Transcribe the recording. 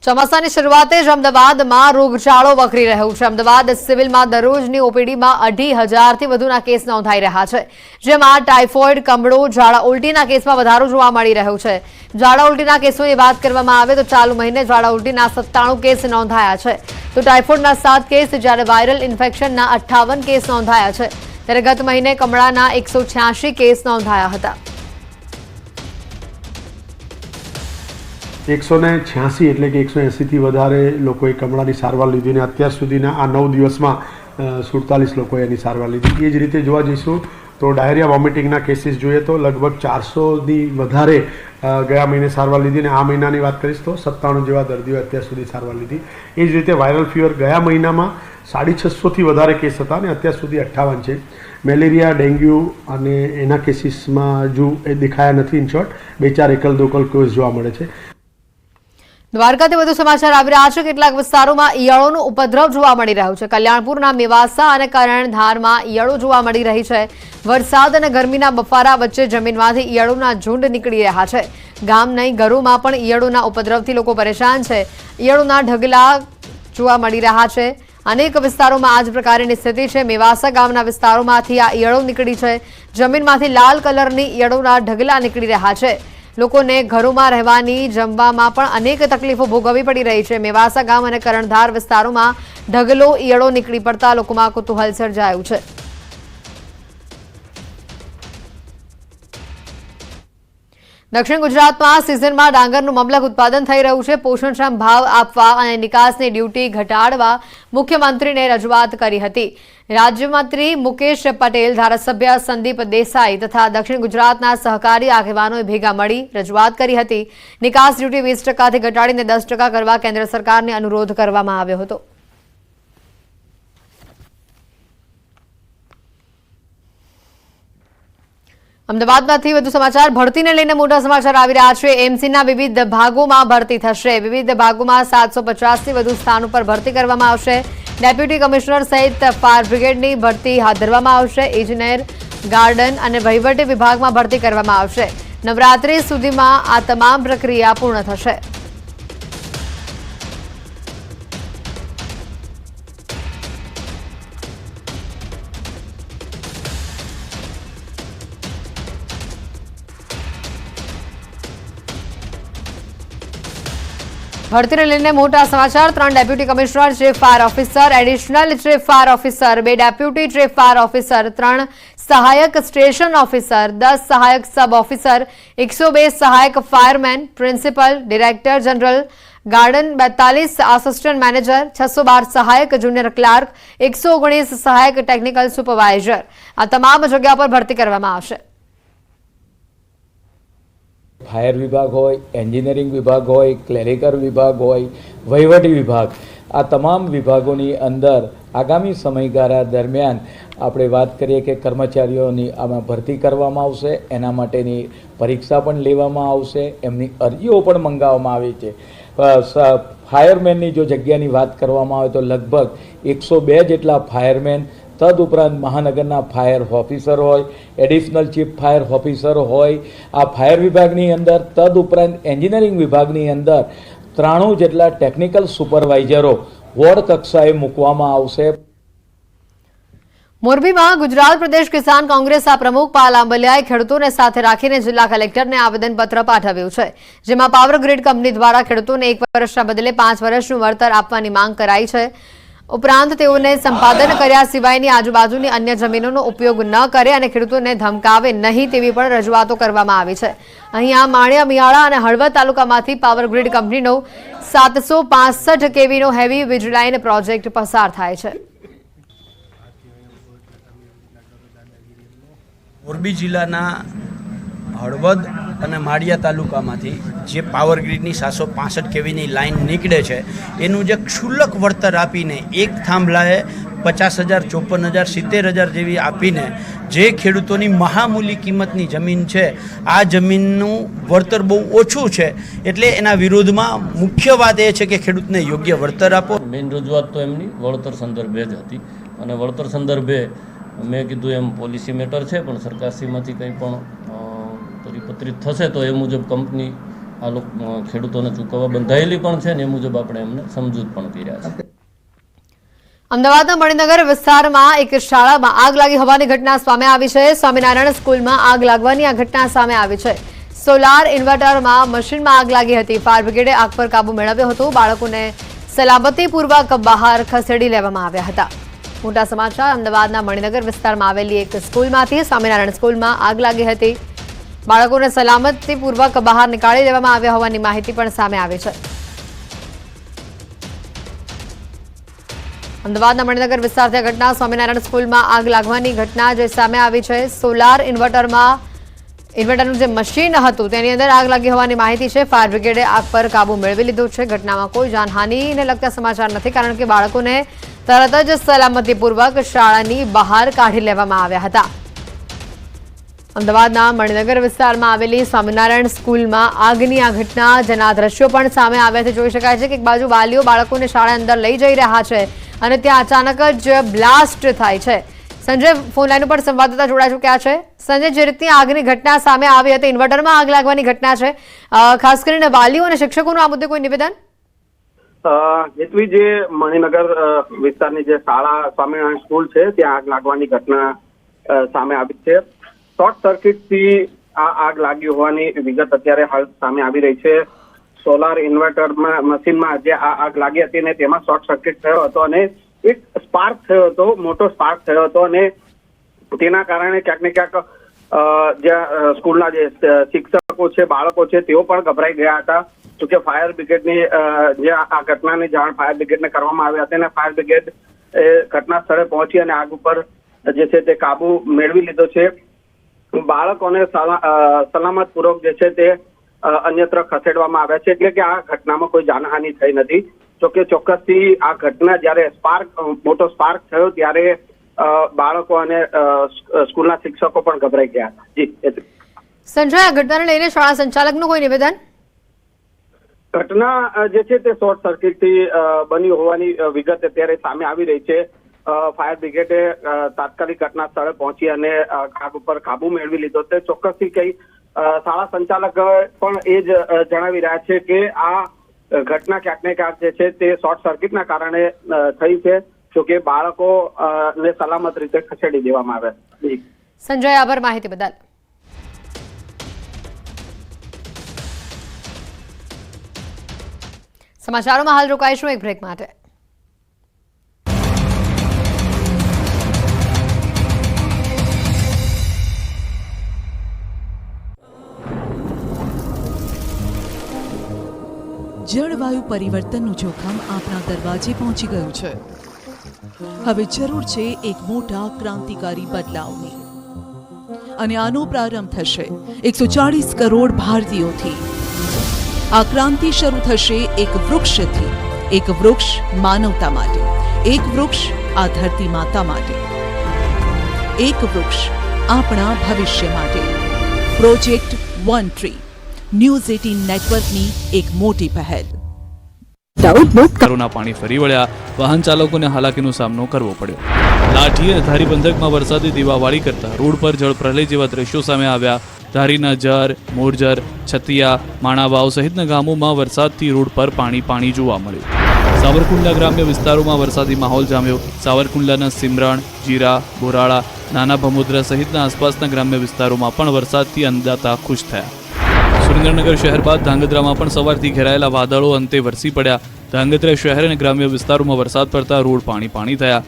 ચોમાસાની શરૂઆતે જ અમદાવાદમાં રોગચાળો વકરી રહ્યો છે। અમદાવાદ સિવિલમાં દરરોજની ઓપીડીમાં 2,500થી વધુના કેસ નોંધાઈ રહ્યા છે, જેમાં ટાઇફોઇડ, કમળો, ઝાડા ઉલટીના કેસમાં વધારો જોવા મળી રહ્યો છે। ઝાડા ઉલટીના કેસોની વાત કરવામાં આવે તો ચાલુ મહિને ઝાડા ઉલટીના 97 કેસ નોંધાયા છે, તો ટાઇફોઇડના 7 કેસ, જ્યારે વાયરલ ઇન્ફેક્શનના 58 કેસ નોંધાયા છે, ત્યારે ગત મહિને કમળાના 186 કેસ નોંધાયા હતા। 186 એટલે કે 180થી વધારે લોકોએ કમળાની સારવાર લીધી અને અત્યાર સુધીના આ 9 દિવસમાં 47 લોકોએ એની સારવાર લીધી। એ જ રીતે જોવા જઈશું તો ડાયરિયા વોમિટિંગના કેસીસ જોઈએ તો લગભગ 400ની વધારે ગયા મહિને સારવાર લીધી અને આ મહિનાની વાત કરીશ તો 97 જેવા દર્દીઓ અત્યાર સુધી સારવાર લીધી। એ જ રીતે વાયરલ ફીવર ગયા મહિનામાં 650થી વધારે કેસ હતા અને અત્યાર સુધી 58 છે। મેલેરિયા, ડેન્ગ્યુ અને એના કેસીસમાં હજુ એ દેખાયા નથી। ઇન શોર્ટ 2-4 એકલ દોકલ કેસ જોવા મળે છે। દ્વારકાથી વધુ સમાચાર આવી રહ્યા છે। કેટલાક વિસ્તારોમાં ઈયળોનો ઉપદ્રવ જોવા મળી રહ્યો છે। કલ્યાણપુરના મેવાસા અને કરણધારમાં ઈયળો જોવા મળી રહી છે। વરસાદ અને ગરમીના બફારા વચ્ચે જમીનમાંથી ઈયળોના ઝુંડ નીકળી રહ્યા છે। ગામ નહીં, ઘરોમાં પણ ઈયળોના ઉપદ્રવથી લોકો પરેશાન છે। ઈયળોના ઢગલા જોવા મળી રહ્યા છે। અનેક વિસ્તારોમાં આ જ પ્રકારની સ્થિતિ છે। મેવાસા ગામના વિસ્તારોમાંથી આ ઈયળો નીકળી છે। જમીનમાંથી લાલ કલરની ઈયળોના ઢગલા નીકળી રહ્યા છે। લોકોને ઘરોમાં રહેવાની, જમવામાં પણ અનેક તકલીફો ભોગવવી પડી રહી છે। મેવાસા ગામ અને કરણધાર વિસ્તારોમાં ઢગલો ઈયળો નીકળી પડતા લોકોમાં કુતૂહલ સર્જાયું છે। દક્ષિણ ગુજરાતમાં સિઝનમાં ડાંગરનું મબલક ઉત્પાદન થઈ રહ્યું છે। પોષણક્ષમ ભાવ આપવા અને નિકાસની ડ્યુટી ઘટાડવા મુખ્યમંત્રીને રજૂઆત કરી હતી। રાજ્યમંત્રી મુકેશ પટેલ, ધારાસભ્ય સંદીપ દેસાઈ તથા દક્ષિણ ગુજરાતના સહકારી આગેવાનોએ ભેગા મળી રજૂઆત કરી હતી। નિકાસ ડ્યુટી 20%થી ઘટાડીને 10% કરવા કેન્દ્ર સરકારને અનુરોધ કરવામાં આવ્યો હતો। અમદાવાદમાંથી વધુ સમાચાર। ભરતીને લઈને મોટા સમાચાર આવી રહ્યા છે। એમસીના વિવિધ ભાગોમાં ભરતી થશે। વિવિધ ભાગોમાં 750થી વધુ સ્થાનો પર ભરતી કરવામાં આવશે। ડેપ્યુટી કમિશનર સહિત ફાયર બ્રિગેડની ભરતી હાથ ધરવામાં આવશે। ઇજનેર, ગાર્ડન અને વહીવટી વિભાગમાં ભરતી કરવામાં આવશે। નવરાત્રી સુધીમાં આ તમામ પ્રક્રિયા પૂર્ણ થશે। ભરતીને લઈને મોટા સમાચાર। 3 deputy commissioner, chief fire officer, additional chief fire officer, 2 deputy chief fire officer, 3 સહાયક સ્ટેશન ઓફિસર, 10 સહાયક સબ ઓફિસર, 102 સહાયક fireman, principal, director general garden, 42 assistant manager, 612 સહાયક જુનિયર ક્લાર્ક, 119 સહાયક ટેકનિકલ સુપરવાઇઝર, આ તમામ જગ્યા પર ભરતી કરવામાં આવશે। ફાયર વિભાગ હોય, એન્જિનિયરિંગ વિભાગ હોય, ક્લેરિકલ વિભાગ હોય, વહીવટી વિભાગ, આ તમામ વિભાગોની અંદર આગામી સમયગાળા દરમિયાન આપણે વાત કરીએ કે કર્મચારીઓની આમાં ભરતી કરવામાં આવશે। એના માટેની પરીક્ષા પણ લેવામાં આવશે। એમની અરજીઓ પણ મંગાવવામાં આવી છે। ફાયરમેનની જો જગ્યાની વાત કરવામાં આવે તો લગભગ 102 જેટલા ફાયરમેન, તદુપરાંત મહાનગરના ફાયર ઓફિસર હોય, એડિશનલ ચીફ ફાયર ઓફિસર હોય, આ ફાયર વિભાગની અંદર તદુપરાંત એન્જિનિયરિંગ વિભાગની અંદર 93 જેટલા ટેકનિકલ સુપરવાઇઝરો વોર્ડ કક્ષાએ મૂકવામાં આવશે। મોરબીમાં ગુજરાત પ્રદેશ કિસાન કોંગ્રેસના પ્રમુખ પાલ આંબલિયાએ ખેડૂતોને સાથે રાખીને જિલ્લા કલેક્ટરને આવેદનપત્ર પાઠવ્યું છે, જેમાં પાવર ગ્રીડ કંપની દ્વારા ખેડૂતોને 1 વર્ષના બદલે 5 વર્ષનું વળતર આપવાની માંગ કરાઈ છે। ઉપરાંત તેઓને સંપાદન કર્યા સિવાયની આજુબાજુની અન્ય જમીનોનો ઉપયોગ ન કરે અને ખેડૂતોને ધમકાવે નહીં તેવી પણ રજૂઆતો કરવામાં આવી છે। અહીંયા માળિયા, મિયાળા અને હળવદ તાલુકામાંથી પાવર ગ્રીડ કંપનીનો 765 કેવીનો હેવી વીજ લાઇન પ્રોજેક્ટ પસાર થાય છે। મોરબી જિલ્લાના હળવદ અને માળિયા તાલુકામાંથી જે પાવર ગ્રીડની 765 કેવીની લાઇન નીકળે છે એનું જે ક્ષુલ્લક વળતર આપીને એક થાંભલાએ 50,000, 54,000, 70,000 જેવી આપીને જે ખેડૂતોની મહામૂલી કિંમતની જમીન છે, આ જમીનનું વળતર બહુ ઓછું છે। એટલે એના વિરોધમાં મુખ્ય વાત એ છે કે ખેડૂતને યોગ્ય વળતર આપો। મેઇન રજૂઆત તો એમની વળતર સંદર્ભે જ હતી અને વળતર સંદર્ભે મેં કીધું એમ પોલિસી મેટર છે, પણ સરકારશ્રીમાંથી કંઈ પણ પરિપત્રિત થશે તો એ મુજબ કંપની આ લોકો ખેડૂતોને ચૂકવવા બંધાયેલી પણ છે ને એ મુજબ આપણે એમને સમજૂત પણ કર્યા છે. અમદાવાદના મણિનગર વિસ્તારમાં એક શાળામાં આગ લાગી હોવાની ઘટના સામે આવી છે. સ્વામિનારાયણ સ્કૂલમાં આગ લાગવાની આ ઘટના સામે આવી છે. સોલાર ઇન્વર્ટરમાં મશીનમાં આગ લાગી હતી. ફાયર બ્રિગેડે આગ પર કાબુ મેળવ્યો હતો. બાળકોને સલામતીપૂર્વક બહાર ખસેડી લેવામાં આવ્યા હતા. મોટા સમાચાર અમદાવાદના મણિનગર વિસ્તારમાં આવેલી એક સ્કૂલમાંથી સ્વામિનારાયણ સ્કૂલમાં આગ લાગી હતી. બાળકોને સલામતીપૂર્વક બહાર નીકાળી લેવામાં આવ્યા હોવાની માહિતી પણ સામે આવી છે. અમદાવાદના મણિનગર વિસ્તારથી આ ઘટના સ્વામિનારાયણ સ્કૂલમાં આગ લાગવાની ઘટના જે સામે આવી છે. સોલાર ઇન્વર્ટરનું જે મશીન હતું તેની અંદર આગ લાગી હોવાની માહિતી છે. ફાયર બ્રિગેડે આગ પર કાબુ મેળવી લીધો છે. ઘટનામાં કોઈ જાનહાનિને લગતા સમાચાર નથી, કારણ કે બાળકોને તરત જ સલામતીપૂર્વક શાળાની બહાર કાઢી લેવામાં આવ્યા હતા. અમદાવાદના મણિનગર વિસ્તારમાં આવેલી સ્વામિનારાયણ સ્કૂલમાં આગની આ ઘટના, જેના દ્રશ્યો પણ સામે આવ્યા છે. જોઈ શકાય છે કે એક બાજુ વાલીઓ બાળકોને શાળા અંદર લઈ જઈ રહ્યા છે અને ત્યાં અચાનક જ બ્લાસ્ટ થાય છે. સંજય ફોન લાઈન ઉપર સંવાદદાતા જોડાઈ ચૂક્યા છે. સંજય, જે રીતની આગની ઘટના સામે આવી હતી, ઇન્વર્ટરમાં આગ લાગવાની ઘટના છે, ખાસ કરીને વાલીઓ અને શિક્ષકોનું આ મુદ્દે કોઈ નિવેદન? જેટલી જે મણિનગર વિસ્તારની જે શાળા સ્વામિનારાયણ સ્કૂલ છે ત્યાં આગ લાગવાની ઘટના સામે આવી છે. શોર્ટ સર્કિટથી આ આગ લાગી હોવાની વિગત અત્યારે હાલ સામે આવી રહી છે. સોલાર ઇન્વર્ટરમાં મશીનમાં જે આ આગ લાગી હતી ને તેમાં શોર્ટ સર્કિટ થયો હતો અને એક સ્પાર્ક થયો હતો, મોટો સ્પાર્ક થયો હતો અને તેના કારણે ક્યાંક ને ક્યાંક જ્યાં સ્કૂલના જે શિક્ષકો છે, બાળકો છે, તેઓ પણ ગભરાઈ ગયા હતા. જોકે ફાયર બ્રિગેડની જે આ ઘટનાની જાણ ફાયર બ્રિગેડને કરવામાં આવી હતી અને ફાયર બ્રિગેડ ઘટના સ્થળે પહોંચી અને આગ ઉપર જે છે તે કાબુ મેળવી લીધો છે. બાળકોને સલામતપૂર્વક જે છે તે અન્યત્ર ખસેડવામાં આવ્યા છે, એટલે કે આ ઘટનામાં કોઈ જાનહાનિ થઈ નથી. જોકે ચોક્કસથી આ ઘટના જ્યારે મોટો સ્પાર્ક થયો ત્યારે બાળકો અને સ્કૂલના શિક્ષકો પણ ગભરાઈ ગયા હતા. જી સંજય, આ ઘટનાને લઈને શાળા સંચાલકનું કોઈ નિવેદન? ઘટના જે છે તે શોર્ટ સર્કિટથી બની હોવાની વિગત અત્યારે સામે આવી રહી છે. ફાયર બ્રિગેડે તાત્કાલિક ઘટના સ્થળે પહોંચી અને આગ ઉપર કાબુ મેળવી લીધો છે. ચોક્કસથી કઈ શાળા સંચાલક પણ એ જ જણાવી રહ્યા છે કે આ ઘટના ક્યાંક ને ક્યાંક જે છે તે શોર્ટ સર્કિટના કારણે થઈ છે. જોકે બાળકો ને સલામત રીતે ખસેડી દેવામાં આવ્યા. સંજય, આભાર માહિતી બદલ. સમાચારોમાં હાલ રોકાઈશું એક બ્રેક માટે. જળવાયુ પરિવર્તનનું જોખમ આપણા દરવાજે પહોંચી ગયું છે. હવે જરૂર છે એક મોટા ક્રાંતિકારી બદલાવની, અને આનો પ્રારંભ થશે 140 કરોડ ભારતીયોથી. આ ક્રાંતિ શરૂ થશે એક વૃક્ષથી. એક વૃક્ષ માનવતા માટે, એક વૃક્ષ આ ધરતી માતા માટે, એક વૃક્ષ આપણા ભવિષ્ય માટે. પ્રોજેક્ટ વન ટ્રી, ન્યૂઝ 18 નેટવર્કની એક મોટી પહેલ. કોરોના પાણી ફરી વળ્યા, વાહન ચાલકોને હાલાકીનો સામનો કરવો પડ્યો. લાઠી અને ધારી પંથકમાં વરસાદી દીવાવાળી કરતા રોડ પર જળ પ્રલય જેવા દ્રશ્યો સામે આવ્યા. ધારીના જર, મોરજર, છતિયા, માણાવાવ સહિતના ગામોમાં વરસાદથી રોડ પર પાણી જોવા મળ્યું. સાવરકુંડલા ગ્રામ્ય વિસ્તારોમાં વરસાદી માહોલ જામ્યો. સાવરકુંડલાના સિમરણ, જીરા, બોરાળા, નાના ભમોદરા સહિતના આસપાસના ગ્રામ્ય વિસ્તારોમાં પણ વરસાદથી અંદાતા ખુશ થયા. સુરેન્દ્રનગર શહેર બાદ ધાંગધ્રામાં પણ સવારથી ઘેરાયેલા વાદળો અંતે વરસી પડ્યા. ધાંગધ્રા શહેર અને ગ્રામ્ય વિસ્તારોમાં વરસાદ પડતા રોડ પાણી થયા.